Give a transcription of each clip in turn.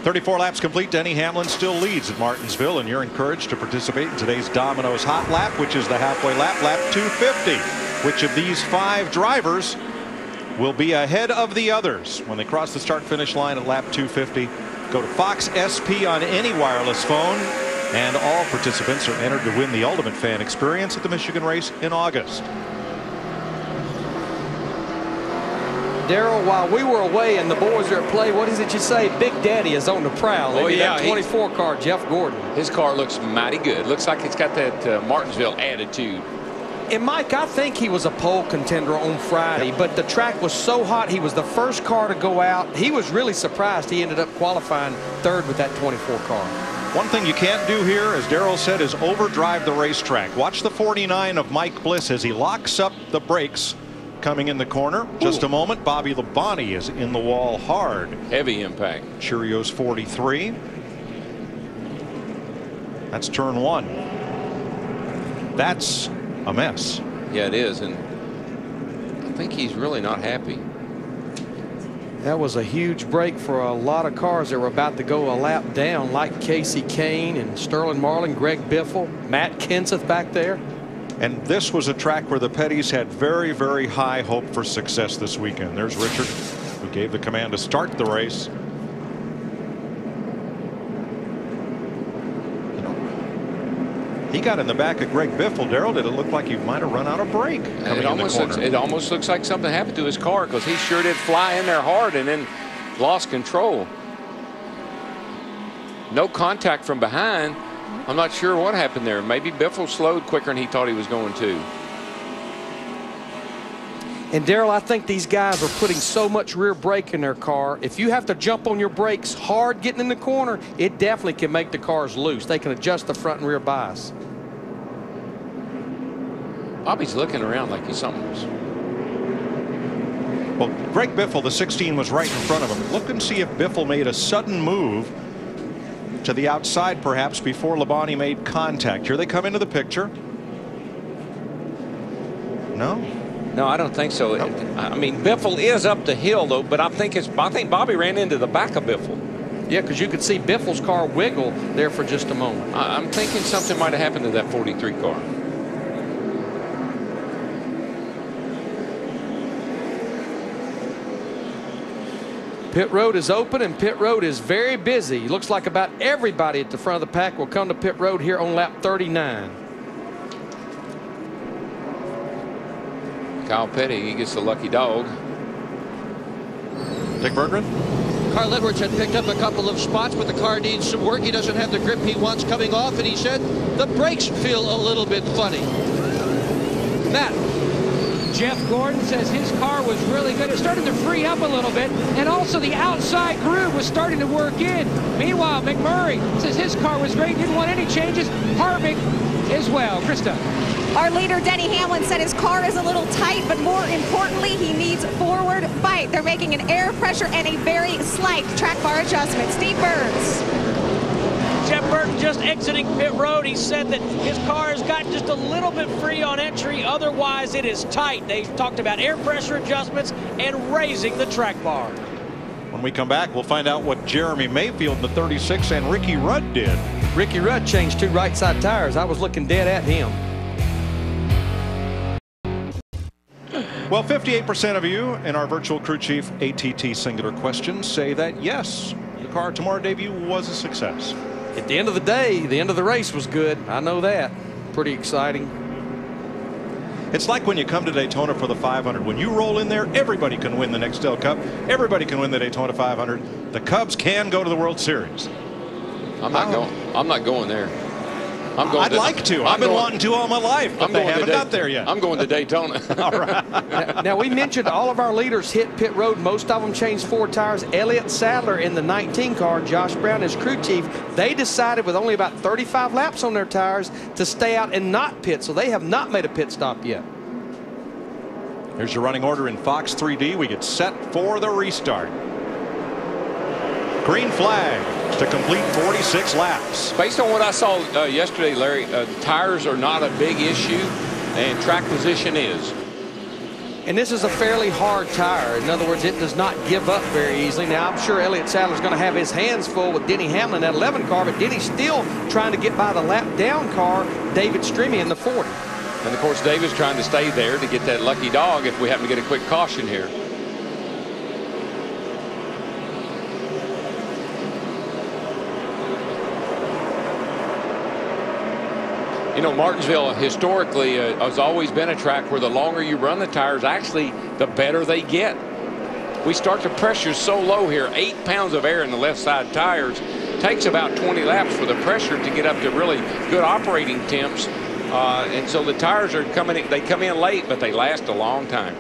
34 laps complete. Denny Hamlin still leads at Martinsville, and you're encouraged to participate in today's Domino's Hot Lap, which is the halfway lap, lap 250. Which of these 5 drivers will be ahead of the others when they cross the start-finish line at lap 250? Go to Fox SP on any wireless phone, and all participants are entered to win the ultimate fan experience at the Michigan race in August. Darrell, while we were away and the boys are at play, what is it you say? Big Daddy is on the prowl. Oh, yeah. That 24 car, Jeff Gordon. His car looks mighty good. Looks like it's got that Martinsville attitude. And Mike, I think he was a pole contender on Friday, but the track was so hot. He was the first car to go out. He was really surprised he ended up qualifying 3rd with that 24 car. One thing you can't do here, as Darrell said, is overdrive the racetrack. Watch the 49 of Mike Bliss as he locks up the brakes coming in the corner. Just a moment, Bobby Labonte is in the wall hard. Heavy impact. Cheerios 43. That's turn 1. That's a mess. Yeah, it is, and I think he's really not happy. That was a huge break for a lot of cars that were about to go a lap down, like Casey Kane and Sterling Marlin, Greg Biffle, Matt Kenseth back there. And this was a track where the Petties had very, very high hope for success this weekend. There's Richard, who gave the command to start the race. He got in the back of Greg Biffle. Darrell, did it look like he might have run out of brake coming in the corner? It almost looks like something happened to his car, because he sure did fly in there hard and then lost control. No contact from behind. I'm not sure what happened there. Maybe Biffle slowed quicker than he thought he was going to. And Darrell, I think these guys are putting so much rear brake in their car. If you have to jump on your brakes hard getting in the corner, it definitely can make the cars loose. They can adjust the front and rear bias. Bobby's looking around like he's something was. Well, Greg Biffle, the 16, was right in front of him. Look and see if Biffle made a sudden move to the outside, perhaps, before Labonte made contact. Here they come into the picture. No? No, I don't think so. Nope. I mean, Biffle is up the hill, though, but I think Bobby ran into the back of Biffle. Yeah, because you could see Biffle's car wiggle there for just a moment. I'm thinking something might have happened to that 43 car. Pit road is open, and pit road is very busy. Looks like about everybody at the front of the pack will come to pit road here on lap 39. Kyle Petty, he gets the lucky dog. Dick Berggren? Carl Edwards had picked up a couple of spots, but the car needs some work. He doesn't have the grip he wants coming off, and he said the brakes feel a little bit funny. Matt. Jeff Gordon says his car was really good. It started to free up a little bit, and also the outside groove was starting to work in. Meanwhile, McMurray says his car was great, didn't want any changes. Harvick as well. Krista. Our leader, Denny Hamlin, said his car is a little tight, but more importantly, he needs forward fight. They're making an air pressure and a very slight track bar adjustment. Steve Burns. Jeff Burton just exiting pit road. He said that his car has got just a little bit free on entry. Otherwise, it is tight. They talked about air pressure adjustments and raising the track bar. When we come back, we'll find out what Jeremy Mayfield in the 36 and Ricky Rudd did. Ricky Rudd changed 2 right side tires. I was looking dead at him. Well, 58% of you in our virtual crew chief ATT singular questions say that yes, the car tomorrow debut was a success. At the end of the day, the end of the race was good. I know that. Pretty exciting. It's like when you come to Daytona for the 500. When you roll in there, everybody can win the Nextel Cup. Everybody can win the Daytona 500. The Cubs can go to the World Series. I'm not going there. I'd like to. I've been wanting to all my life, but they haven't got there yet. I'm going to Daytona. All right. Now, we mentioned all of our leaders hit pit road. Most of them changed 4 tires. Elliott Sadler in the 19 car, Josh Brown as crew chief, they decided with only about 35 laps on their tires to stay out and not pit, so they have not made a pit stop yet. Here's your running order in Fox 3D. We get set for the restart. Green flag to complete 46 laps. Based on what I saw yesterday, Larry, tires are not a big issue, and track position is. And this is a fairly hard tire. In other words, it does not give up very easily. Now, I'm sure Elliott Sadler's going to have his hands full with Denny Hamlin at 11 car, but Denny's still trying to get by the lap down car, David Stremme in the 40. And, of course, David's trying to stay there to get that lucky dog if we happen to get a quick caution here. You know, Martinsville historically has always been a track where the longer you run the tires, actually, the better they get. We start the pressure so low here, 8 pounds of air in the left side tires. Takes about 20 laps for the pressure to get up to really good operating temps. And so the tires are coming in, they come in late, but they last a long time.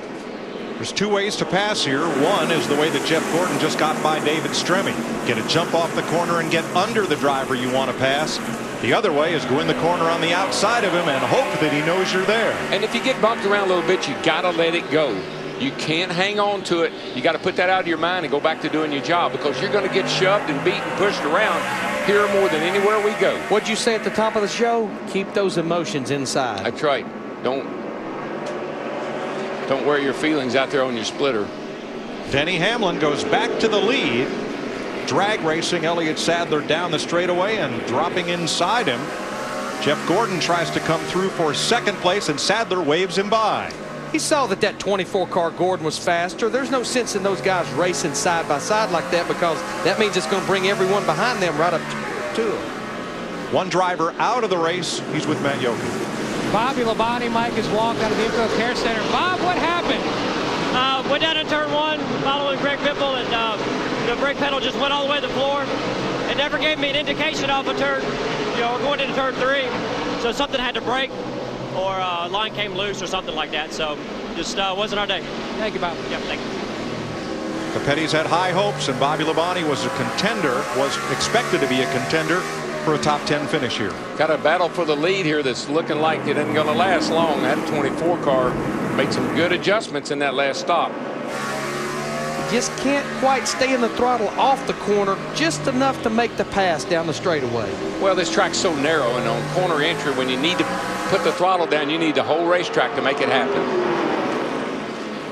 There's two ways to pass here. One is the way that Jeff Gordon just got by David Stremme. Get a jump off the corner and get under the driver you want to pass. The other way is go in the corner on the outside of him and hope that he knows you're there. And if you get bumped around a little bit, you got to let it go. You can't hang on to it. You got to put that out of your mind and go back to doing your job, because you're going to get shoved and beat and pushed around here more than anywhere we go. What'd you say at the top of the show? Keep those emotions inside. That's right. Don't wear your feelings out there on your splitter. Denny Hamlin goes back to the lead. Drag racing Elliott Sadler down the straightaway and dropping inside him. Jeff Gordon tries to come through for second place, and Sadler waves him by. He saw that 24 car Gordon was faster. There's no sense in those guys racing side by side like that, because that means it's going to bring everyone behind them right up to him. One driver out of the race. He's with Matt Yoakum. Bobby Labonte, Mike, has walked out of the Infield Care Center. Bob, what happened? Went down in turn 1, following Greg Biffle, and the brake pedal just went all the way to the floor. It never gave me an indication off a turn, we're going into turn 3. So something had to break, or a line came loose or something like that. So just wasn't our day. Thank you, Bob. Yep, thank you. The Petties had high hopes, and Bobby Labonte was a contender, was expected to be a contender for a top 10 finish here. Got a battle for the lead here that's looking like it isn't going to last long. That 24 car made some good adjustments in that last stop. Just can't quite stay in the throttle off the corner just enough to make the pass down the straightaway. Well, this track's so narrow, and on corner entry, when you need to put the throttle down, you need the whole racetrack to make it happen.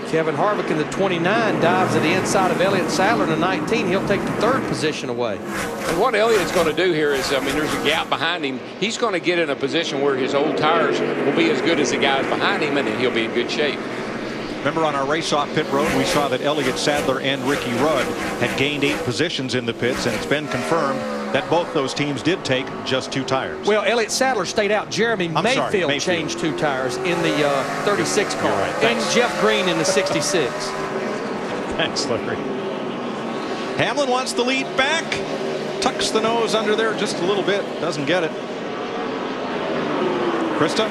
Kevin Harvick in the 29 dives to the inside of Elliott Sadler in the 19. He'll take the third position away. And what Elliott's going to do here is, I mean, there's a gap behind him. He's going to get in a position where his old tires will be as good as the guys behind him, and then he'll be in good shape. Remember, on our race off pit road, we saw that Elliott Sadler and Ricky Rudd had gained 8 positions in the pits, and it's been confirmed that both those teams did take just 2 tires. Well, Elliott Sadler stayed out. Jeremy Mayfield changed 2 tires in the 36 car. Right. And Jeff Green in the 66. Thanks, Larry. Hamlin wants the lead back. Tucks the nose under there just a little bit. Doesn't get it. Krista?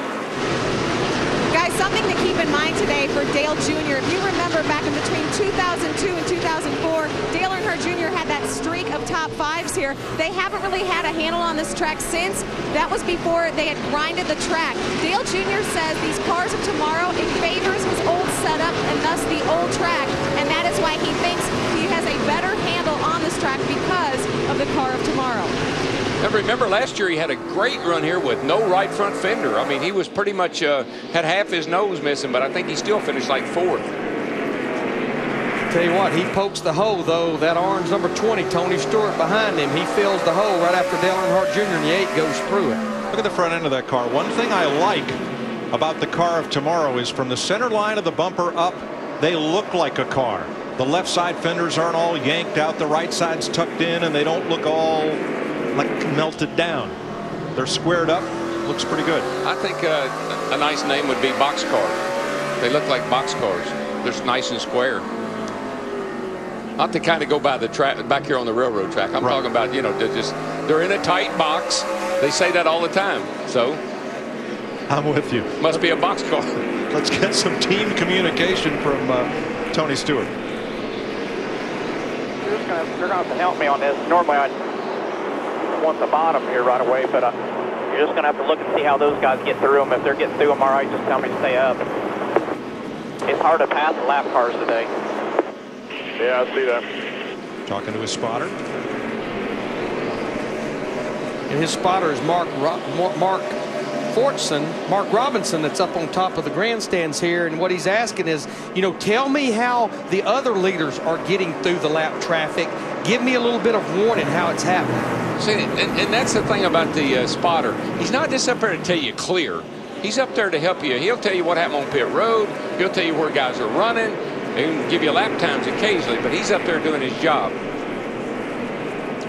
Guys, something to keep in mind today for Dale Jr. If you remember back in between 2002 and 2004, Dale Earnhardt Jr. had that streak of top 5s here. They haven't really had a handle on this track since. That was before they had grinded the track. Dale Jr. says these cars of tomorrow, it favors his old setup and thus the old track. And that is why he thinks he has a better handle on this track because of the car of tomorrow. And remember, last year he had a great run here with no right front fender. I mean, he was pretty much had half his nose missing, but I think he still finished like 4th. Tell you what, he pokes the hole, though. That orange number 20, Tony Stewart, behind him. He fills the hole right after Dale Earnhardt Jr. and the 8 goes through it. Look at the front end of that car. One thing I like about the car of tomorrow is from the center line of the bumper up, they look like a car. The left side fenders aren't all yanked out. The right side's tucked in, and they don't look all like melted down. They're squared up. Looks pretty good. I think a nice name would be boxcar. They look like boxcars. They're nice and square. Not to kind of go by the track back here on the railroad track. I'm talking about, you know, they're in a tight box. They say that all the time. So I'm with you. Must be a boxcar. Let's get some team communication from Tony Stewart. You're going to have to help me on this. Normally I want the bottom here right away, but you're just going to have to look and see how those guys get through them. If they're getting through them all right, just tell me to stay up. It's hard to pass the lap cars today. Yeah, I see that. Talking to his spotter. And his spotter is Mark Mark Robinson, that's up on top of the grandstands here, and what he's asking is, you know, tell me how the other leaders are getting through the lap traffic. Give me a little bit of warning how it's happening. See, and that's the thing about the spotter. He's not just up there to tell you clear. He's up there to help you. He'll tell you what happened on pit road. He'll tell you where guys are running. He'll give you lap times occasionally, but he's up there doing his job.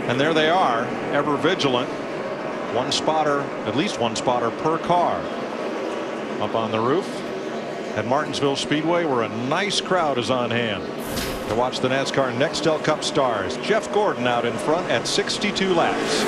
And there they are, ever vigilant. One spotter, at least one spotter per car. Up on the roof at Martinsville Speedway, where a nice crowd is on hand to watch the NASCAR Nextel Cup Stars. Jeff Gordon out in front at 62 laps.